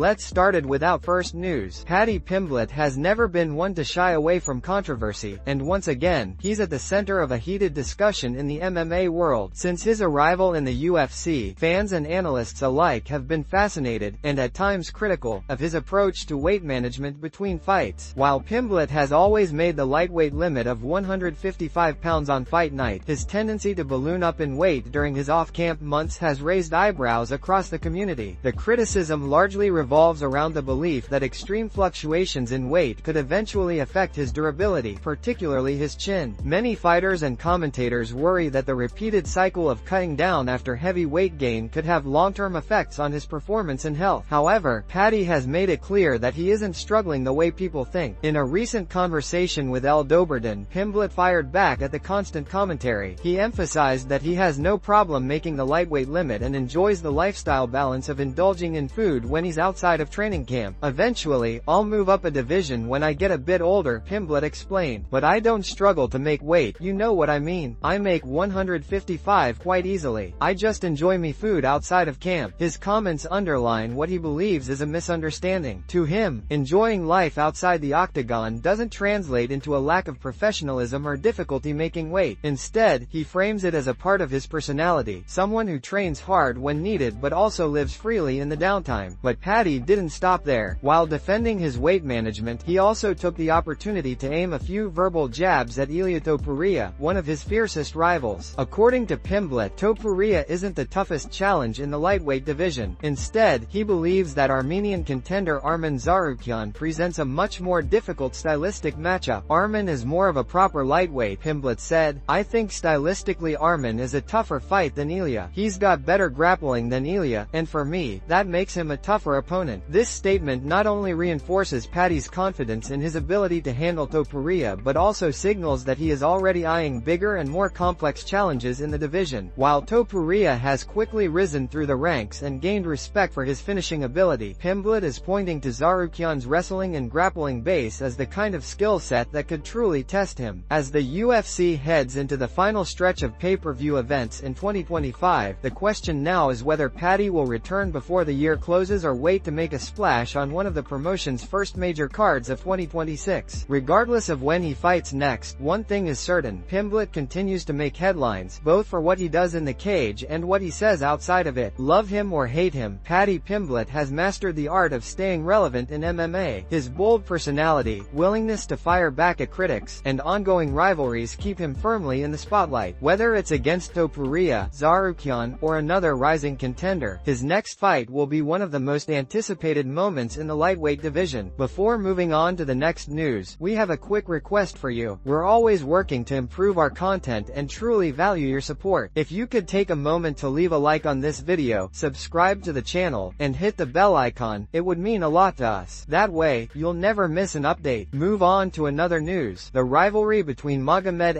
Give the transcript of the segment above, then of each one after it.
Let's start it without first news. Paddy Pimblett has never been one to shy away from controversy, and once again, he's at the center of a heated discussion in the MMA world. Since his arrival in the UFC, fans and analysts alike have been fascinated, and at times critical, of his approach to weight management between fights. While Pimblett has always made the lightweight limit of 155 pounds on fight night, his tendency to balloon up in weight during his off-camp months has raised eyebrows across the community. The criticism largely revolves around the belief that extreme fluctuations in weight could eventually affect his durability, particularly his chin. Many fighters and commentators worry that the repeated cycle of cutting down after heavy weight gain could have long-term effects on his performance and health. However, Paddy has made it clear that he isn't struggling the way people think. In a recent conversation with El Doberdan, Pimblett fired back at the constant commentary. He emphasized that he has no problem making the lightweight limit and enjoys the lifestyle balance of indulging in food when he's outside of training camp. Eventually, I'll move up a division when I get a bit older, Pimblett explained. But I don't struggle to make weight, you know what I mean. I make 155 quite easily. I just enjoy me food outside of camp. His comments underline what he believes is a misunderstanding. To him, enjoying life outside the octagon doesn't translate into a lack of professionalism or difficulty making weight. Instead, he frames it as a part of his personality, someone who trains hard when needed but also lives freely in the downtime. But Paddy didn't stop there. While defending his weight management, he also took the opportunity to aim a few verbal jabs at Ilia Topuria, one of his fiercest rivals. According to Pimblett, Topuria isn't the toughest challenge in the lightweight division. Instead, he believes that Armenian contender Arman Tsarukyan presents a much more difficult stylistic matchup. Arman is more of a proper lightweight, Pimblett said. I think stylistically Arman is a tougher fight than Ilia. He's got better grappling than Ilia, and for me, that makes him a tougher opponent. This statement not only reinforces Paddy's confidence in his ability to handle Topuria but also signals that he is already eyeing bigger and more complex challenges in the division. While Topuria has quickly risen through the ranks and gained respect for his finishing ability, Pimblett is pointing to Tsarukyan's wrestling and grappling base as the kind of skill set that could truly test him. As the UFC heads into the final stretch of pay-per-view events in 2025, the question now is whether Paddy will return before the year closes or wait to make a splash on one of the promotion's first major cards of 2026. Regardless of when he fights next, one thing is certain: Pimblett continues to make headlines, both for what he does in the cage and what he says outside of it. Love him or hate him, Paddy Pimblett has mastered the art of staying relevant in MMA. His bold personality, willingness to fire back at critics, and ongoing rivalries keep him firmly in the spotlight. Whether it's against Topuria, Tsarukyan, or another rising contender, his next fight will be one of the most anticipated moments in the lightweight division. Before moving on to the next news, we have a quick request for you. We're always working to improve our content and truly value your support. If you could take a moment to leave a like on this video, subscribe to the channel, and hit the bell icon, it would mean a lot to us. That way, you'll never miss an update. Move on to another news. The rivalry between Magomed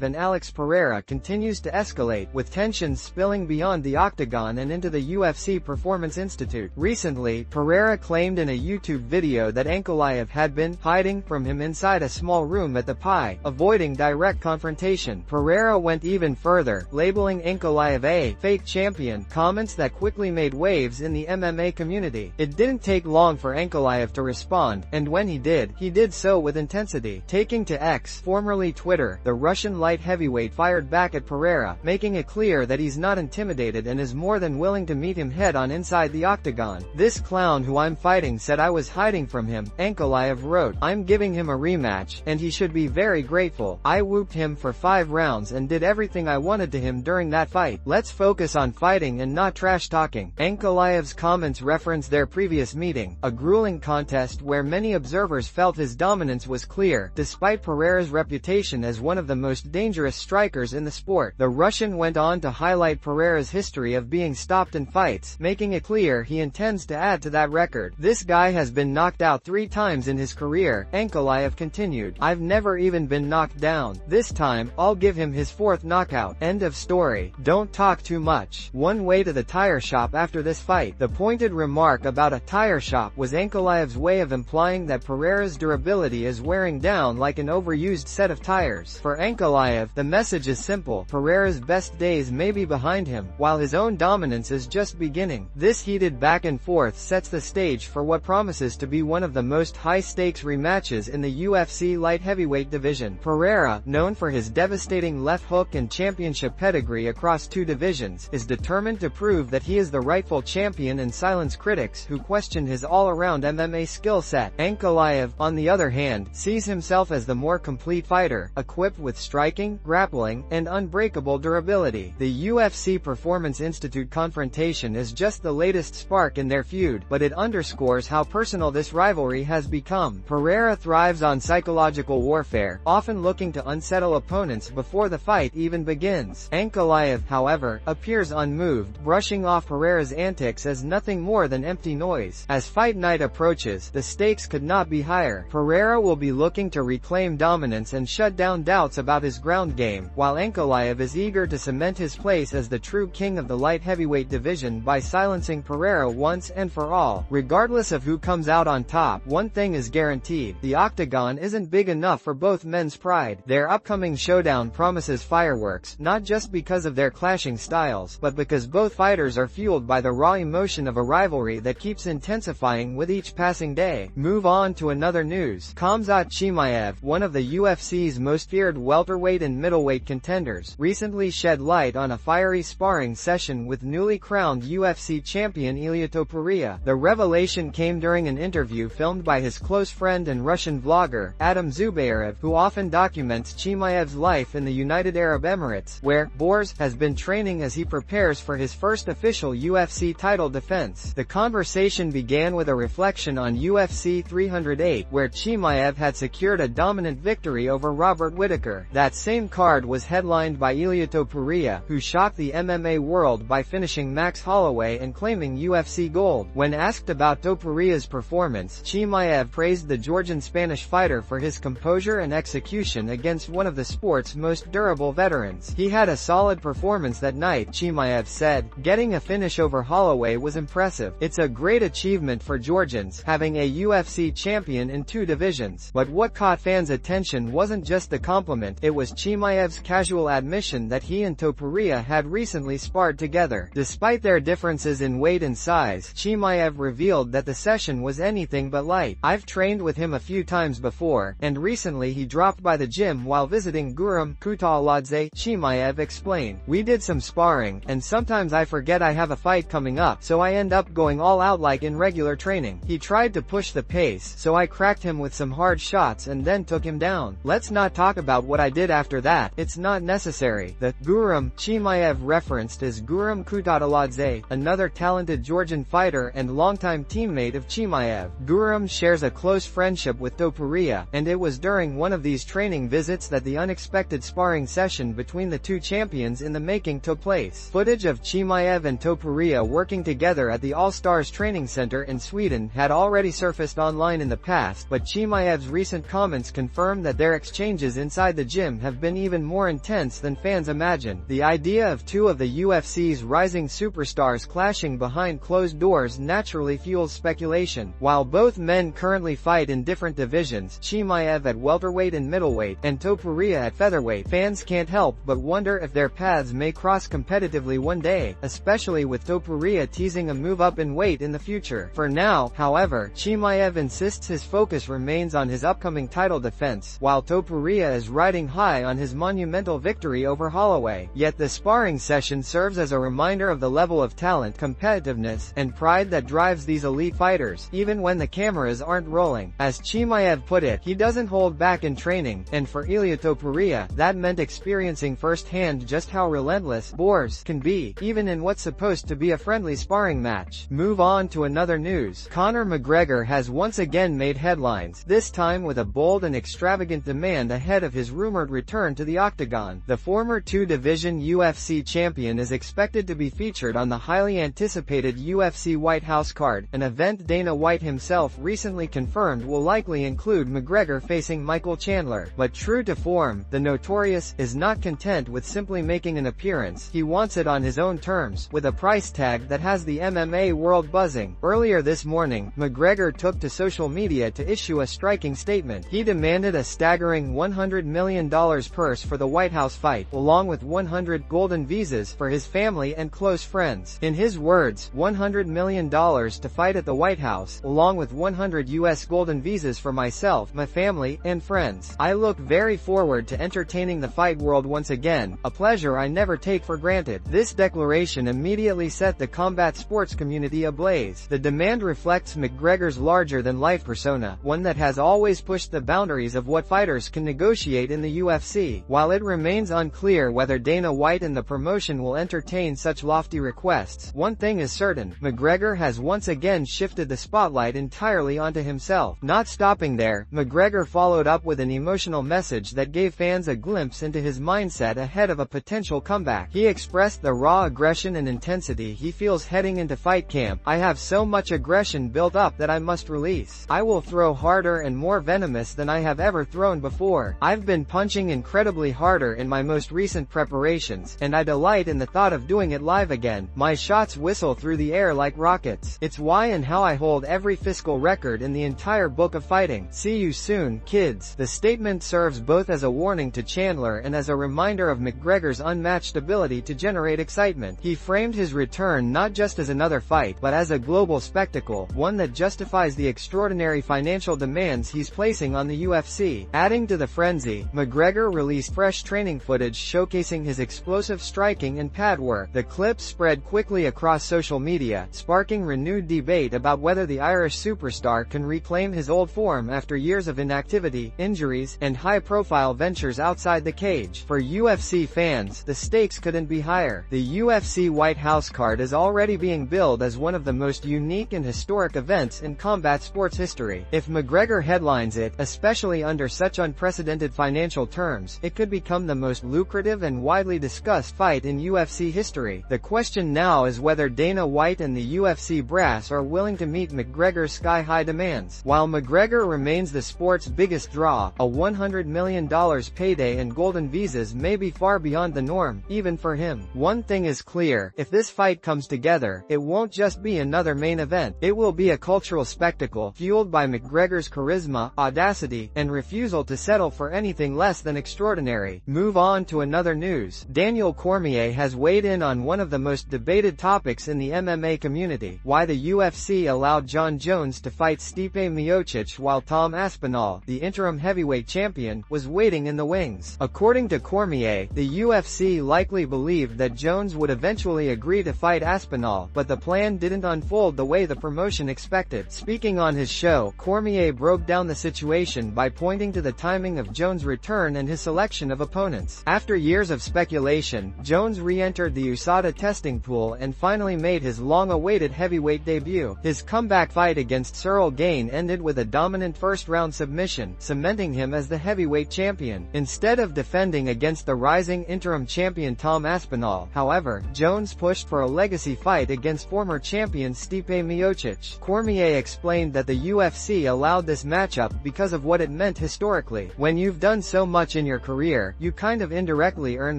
and Alex Pereira continues to escalate, with tensions spilling beyond the octagon and into the UFC Performance Institute. Recently, Pereira claimed in a YouTube video that Ankalaev had been hiding from him inside a small room at the PI, avoiding direct confrontation. Pereira went even further, labeling Ankalaev a fake champion, comments that quickly made waves in the MMA community. It didn't take long for Ankalaev to respond, and when he did so with intensity. Taking to X, formerly Twitter, the Russian light heavyweight fired back at Pereira, making it clear that he's not intimidated and is more than willing to meet him head-on inside the octagon. This clown who I'm fighting said I was hiding from him, Ankalaev wrote. I'm giving him a rematch, and he should be very grateful. I whooped him for 5 rounds and did everything I wanted to him during that fight. Let's focus on fighting and not trash talking. Ankalaev's comments reference their previous meeting, a grueling contest where many observers felt his dominance was clear. Despite Pereira's reputation as one of the most dangerous strikers in the sport, the Russian went on to highlight Pereira's history of being stopped in fights, making it clear he intends to add to that record. This guy has been knocked out 3 times in his career, Ankalaev continued. I've never even been knocked down. This time, I'll give him his 4th knockout. End of story. Don't talk too much. One way to the tire shop after this fight. The pointed remark about a tire shop was Ankalaev's way of implying that Pereira's durability is wearing down like an overused set of tires. For Ankalaev, the message is simple: Pereira's best days may be behind him, while his own dominance is just beginning. This heated back and forth 24th sets the stage for what promises to be one of the most high-stakes rematches in the UFC light heavyweight division. Pereira, known for his devastating left hook and championship pedigree across 2 divisions, is determined to prove that he is the rightful champion and silence critics who question his all-around MMA skill set. Ankalaev, on the other hand, sees himself as the more complete fighter, equipped with striking, grappling, and unbreakable durability. The UFC Performance Institute confrontation is just the latest spark in their feud, but it underscores how personal this rivalry has become. Pereira thrives on psychological warfare, often looking to unsettle opponents before the fight even begins. Ankalaev, however, appears unmoved, brushing off Pereira's antics as nothing more than empty noise. As fight night approaches, the stakes could not be higher. Pereira will be looking to reclaim dominance and shut down doubts about his ground game, while Ankalaev is eager to cement his place as the true king of the light heavyweight division by silencing Pereira once and for all. Regardless of who comes out on top, one thing is guaranteed: the Octagon isn't big enough for both men's pride. Their upcoming showdown promises fireworks, not just because of their clashing styles, but because both fighters are fueled by the raw emotion of a rivalry that keeps intensifying with each passing day. Move on to another news. Khamzat Chimaev, one of the UFC's most feared welterweight and middleweight contenders, recently shed light on a fiery sparring session with newly crowned UFC champion Ilia Topuria. The revelation came during an interview filmed by his close friend and Russian vlogger, Adam Zubayev, who often documents Chimaev's life in the United Arab Emirates, where Boers has been training as he prepares for his first official UFC title defense. The conversation began with a reflection on UFC 308, where Chimaev had secured a dominant victory over Robert Whittaker. That same card was headlined by Ilia Topuria, who shocked the MMA world by finishing Max Holloway and claiming UFC gold. When asked about Topuria's performance, Chimaev praised the Georgian-Spanish fighter for his composure and execution against one of the sport's most durable veterans. He had a solid performance that night, Chimaev said. Getting a finish over Holloway was impressive. It's a great achievement for Georgians, having a UFC champion in 2 divisions. But what caught fans' attention wasn't just the compliment, it was Chimaev's casual admission that he and Topuria had recently sparred together. Despite their differences in weight and size, Chimaev revealed that the session was anything but light. "I've trained with him a few times before, and recently he dropped by the gym while visiting Guram Kutaladze," Chimaev explained. "We did some sparring, and sometimes I forget I have a fight coming up, so I end up going all out like in regular training. He tried to push the pace, so I cracked him with some hard shots and then took him down. Let's not talk about what I did after that, it's not necessary." The Guram Chimaev referenced is Guram Kutaladze, another talented Georgian fighter and longtime teammate of Chimaev. Guram shares a close friendship with Topuria, and it was during one of these training visits that the unexpected sparring session between the 2 champions in the making took place. Footage of Chimaev and Topuria working together at the All-Stars Training Center in Sweden had already surfaced online in the past, but Chimaev's recent comments confirm that their exchanges inside the gym have been even more intense than fans imagined. The idea of 2 of the UFC's rising superstars clashing behind closed doors naturally fuels speculation. While both men currently fight in different divisions, Chimaev at welterweight and middleweight, and Topuria at featherweight, fans can't help but wonder if their paths may cross competitively one day, especially with Topuria teasing a move up in weight in the future. For now, however, Chimaev insists his focus remains on his upcoming title defense, while Topuria is riding high on his monumental victory over Holloway. Yet the sparring session serves as a reminder of the level of talent, competitiveness, and pride that drives these elite fighters, even when the cameras aren't rolling. As Chimaev put it, he doesn't hold back in training, and for Ilia Topuria, that meant experiencing firsthand just how relentless Boers can be, even in what's supposed to be a friendly sparring match. Move on to another news. Conor McGregor has once again made headlines, this time with a bold and extravagant demand ahead of his rumored return to the Octagon. The former 2-division UFC champion is expected to be featured on the highly anticipated UFC White House card, an event Dana White himself recently confirmed will likely include McGregor facing Michael Chandler. But true to form, the Notorious is not content with simply making an appearance. He wants it on his own terms, with a price tag that has the MMA world buzzing. Earlier this morning, McGregor took to social media to issue a striking statement. He demanded a staggering $100 million purse for the White House fight, along with 100 golden visas for his family and close friends. In his words, $100 million million to fight at the White House, along with 100 US golden visas for myself, my family, and friends. I look very forward to entertaining the fight world once again, a pleasure I never take for granted. This declaration immediately set the combat sports community ablaze. The demand reflects McGregor's larger-than-life persona, one that has always pushed the boundaries of what fighters can negotiate in the UFC. While it remains unclear whether Dana White and the promotion will entertain such lofty requests, one thing is certain: McGregor has once again shifted the spotlight entirely onto himself. Not stopping there, McGregor followed up with an emotional message that gave fans a glimpse into his mindset ahead of a potential comeback. He expressed the raw aggression and intensity he feels heading into fight camp. "I have so much aggression built up that I must release. I will throw harder and more venomous than I have ever thrown before. I've been punching incredibly harder in my most recent preparations, and I delight in the thought of doing it live again. My shots whistle through the air like rockets. It's why and how I hold every physical record in the entire book of fighting. See you soon, kids." The statement serves both as a warning to Chandler and as a reminder of McGregor's unmatched ability to generate excitement. He framed his return not just as another fight, but as a global spectacle, one that justifies the extraordinary financial demands he's placing on the UFC. Adding to the frenzy, McGregor released fresh training footage showcasing his explosive striking and pad work. The clips spread quickly across social media, sparking renewed debate about whether the Irish superstar can reclaim his old form after years of inactivity, injuries, and high-profile ventures outside the cage. For UFC fans, the stakes couldn't be higher. The UFC White House card is already being billed as one of the most unique and historic events in combat sports history. If McGregor headlines it, especially under such unprecedented financial terms, it could become the most lucrative and widely discussed fight in UFC history. The question now is whether Dana White and the UFC brass are willing to meet McGregor's sky-high demands. While McGregor remains the sport's biggest draw, a $100 million payday and golden visas may be far beyond the norm, even for him. One thing is clear: if this fight comes together, it won't just be another main event. It will be a cultural spectacle, fueled by McGregor's charisma, audacity, and refusal to settle for anything less than extraordinary. Move on to another news. Daniel Cormier has weighed in on one of the most debated topics in the MMA community: why the UFC allowed Jon Jones to fight Stipe Miocic while Tom Aspinall, the interim heavyweight champion, was waiting in the wings. According to Cormier, the UFC likely believed that Jones would eventually agree to fight Aspinall, but the plan didn't unfold the way the promotion expected. Speaking on his show, Cormier broke down the situation by pointing to the timing of Jones' return and his selection of opponents. After years of speculation, Jones re-entered the USADA testing pool and finally made his long-awaited heavyweight debut. His comeback fight against Cyril Gane ended with a dominant first-round submission, cementing him as the heavyweight champion. Instead of defending against the rising interim champion Tom Aspinall, however, Jones pushed for a legacy fight against former champion Stipe Miocic. Cormier explained that the UFC allowed this matchup because of what it meant historically. "When you've done so much in your career, you kind of indirectly earn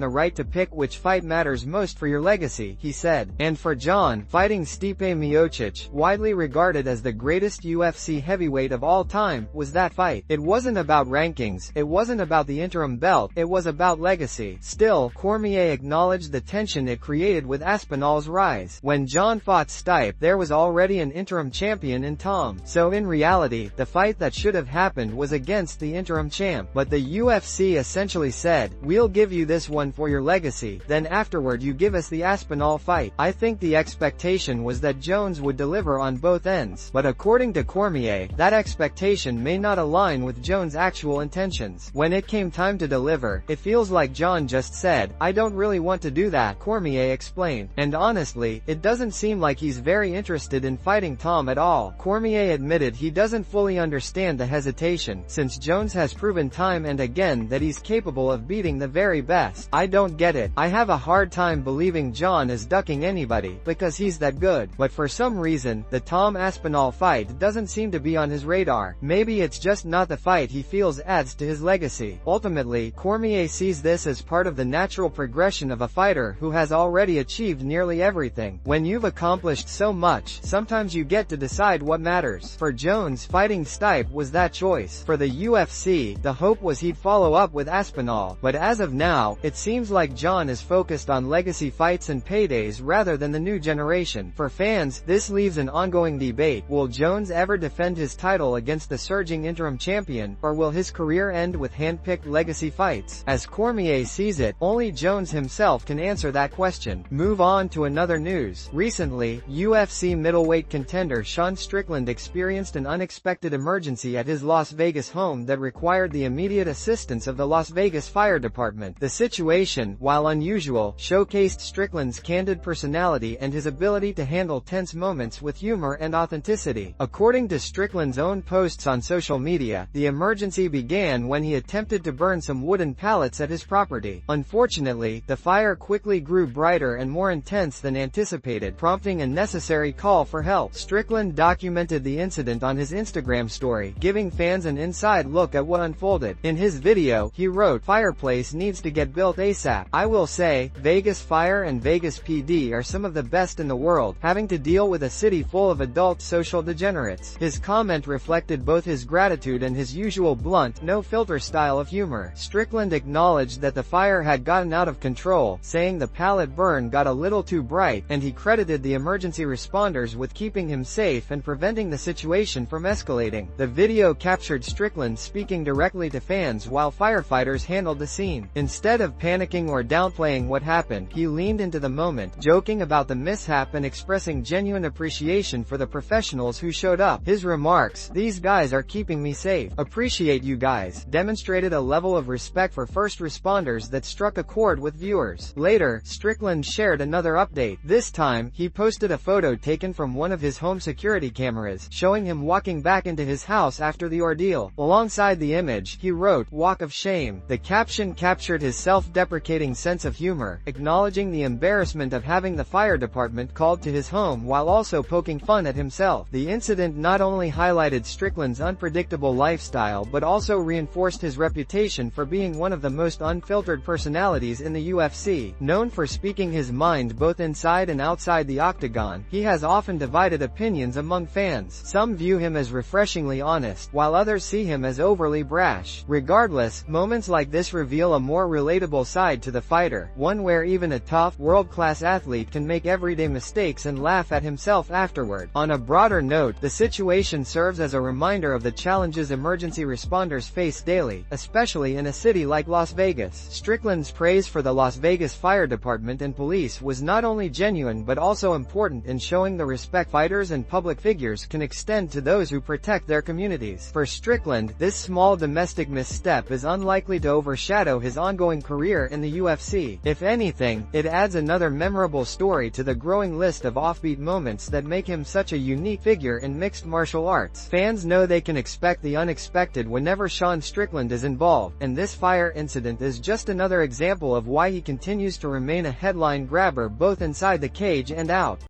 the right to pick which fight matters most for your legacy," he said. And for Jon, fighting Stipe Miocic, widely regarded as the greatest UFC heavyweight of all time, was that fight. It wasn't about rankings, it wasn't about the interim belt, it was about legacy. Still, Cormier acknowledged the tension it created with Aspinall's rise. When Jon fought Stipe, there was already an interim champion in Tom. So in reality, the fight that should have happened was against the interim champ. But the UFC essentially said, "We'll give you this one for your legacy, then afterward you give us the Aspinall fight." I think the expectation was that Jones would deliver on both ends. But according to Cormier, that expectation may not align with Jones' actual intentions. When it came time to deliver, it feels like Jon just said, "I don't really want to do that," Cormier explained. And honestly, it doesn't seem like he's very interested in fighting Tom at all. Cormier admitted he doesn't fully understand the hesitation, since Jones has proven time and again that he's capable of beating the very best. "I don't get it. I have a hard time believing Jon is ducking anybody, because he's that good. But for some reason, the Tom Aspinall fight doesn't seem to be on his radar. Maybe it's just not the fight he feels adds to his legacy." Ultimately, Cormier sees this as part of the natural progression of a fighter who has already achieved nearly everything. When you've accomplished so much, sometimes you get to decide what matters. For Jones, fighting Stipe was that choice. For the UFC, the hope was he'd follow up with Aspinall. But as of now, it seems like Jon is focused on legacy fights and paydays rather than the new generation. For fans, this leaves an ongoing debate. Will Jones ever defend his title against the surging interim champion, or will his career end with hand-picked legacy fights? As Cormier sees it, only Jones himself can answer that question. Move on to another news. Recently, UFC middleweight contender Sean Strickland experienced an unexpected emergency at his Las Vegas home that required the immediate assistance of the Las Vegas Fire Department. The situation, while unusual, showcased Strickland's candid personality and his ability to handle tense moments with humor and authenticity. According to Strickland's own posts on social media, the emergency began when he attempted to burn some wooden pallets at his property. Unfortunately, the fire quickly grew brighter and more intense than anticipated, prompting a necessary call for help. Strickland documented the incident on his Instagram story, giving fans an inside look at what unfolded. In his video, he wrote, "Fireplace needs to get built ASAP. I will say, Vegas Fire and Vegas PD are some of the best in the world, having to deal with a city full of adult social degenerates." His comment reflected both his gratitude and his usual blunt, no-filter style of humor. Strickland acknowledged that the fire had gotten out of control, saying the pallet burn got a little too bright, and he credited the emergency responders with keeping him safe and preventing the situation from escalating. The video captured Strickland speaking directly to fans while firefighters handled the scene. Instead of panicking or downplaying what happened, he leaned into the moment, joking about the mishap and expressing genuine appreciation for the professionals who showed up. His remarks, "These guys are keeping me safe. Appreciate you guys," demonstrated a level of respect for first responders that struck a chord with viewers. Later, Strickland shared another update. This time, he posted a photo taken from one of his home security cameras, showing him walking back into his house after the ordeal. Alongside the image, he wrote, "Walk of shame." The caption captured his self-deprecating sense of humor, acknowledging the embarrassment of having the fire department called to his home while also poking fun at himself. The incident not only highlighted Strickland's unpredictable lifestyle but also reinforced his reputation for being one of the most unfiltered personalities in the UFC. Known for speaking his mind both inside and outside the octagon, he has often divided opinions among fans. Some view him as refreshingly honest, while others see him as overly brash. Regardless, moments like this reveal a more relatable side to the fighter, one where even a tough, world-class athlete can make everyday mistakes and laugh at himself afterward. On a broader note, the situation serves as a reminder of the challenges emergency responders face daily, especially in a city like Las Vegas. Strickland's praise for the Las Vegas Fire Department and police was not only genuine but also important in showing the respect fighters and public figures can extend to those who protect their communities. For Strickland, this small domestic misstep is unlikely to overshadow his ongoing career in the UFC. If anything, it adds another memorable story to the growing list of offbeat moments that make him such a unique figure in mixed martial arts. Fans know they can expect the unexpected whenever Sean Strickland is involved, and this fire incident is just another example of why he continues to remain a headline grabber both inside the cage and out.